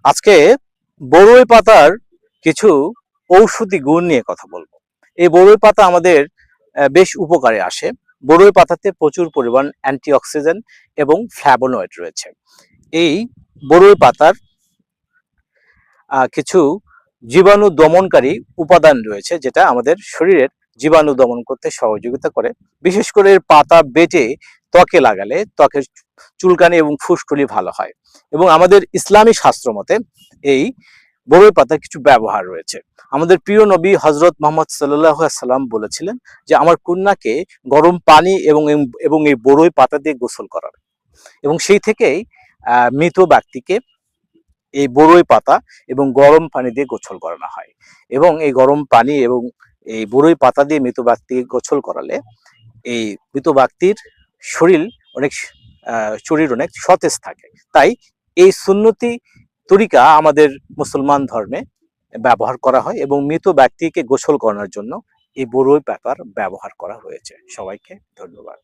আজকে বড়ই পাতার কিছু ঔষধি গুণ নিয়ে কথা বলবো। এই বড়ই পাতা আমাদের বেশ উপকারে আসে। বড়ই পাতাতে প্রচুর পরিমাণ অ্যান্টিঅক্সিডেন্ট এবং ফ্ল্যাভোনয়েড রয়েছে। এই বড়ই পাতার কিছু জীবাণু দমনকারী উপাদান রয়েছে, যেটা আমাদের শরীরের জীবাণু দমন করতে সহযোগিতা করে। বিশেষ করে এর পাতা বেটে ত্বকে লাগালে ত্বকের চুলকানি এবং ফুসকুড়ি ভালো হয়। এবং আমাদের ইসলামী শাস্ত্র মতে এই বড়ই পাতার কিছু ব্যবহার রয়েছে। আমাদের প্রিয় নবী হজরত মোহাম্মদ সাল্লাল্লাহু আলাইহি সাল্লাম বলেছিলেন যে আমার কন্যাকে গরম পানি এবং এই বড়ই পাতা দিয়ে গোসল করাবে। এবং সেই থেকেই মৃত ব্যক্তিকে এই বড়ই পাতা এবং গরম পানি দিয়ে গোসল করানো হয়। এবং এই গরম পানি এবং এই বড়ই পাতা দিয়ে মৃত ব্যক্তিকে গোসল করালে এই মৃত ব্যক্তির শরীর অনেক শরীর অনেক সতেজ থাকে। তাই এই সুন্নতি তরিকা আমাদের মুসলমান ধর্মে ব্যবহার করা হয় এবং মৃত ব্যক্তিকে গোসল করানোর জন্য এই বড়ই পাতার ব্যবহার করা হয়েছে। সবাইকে ধন্যবাদ।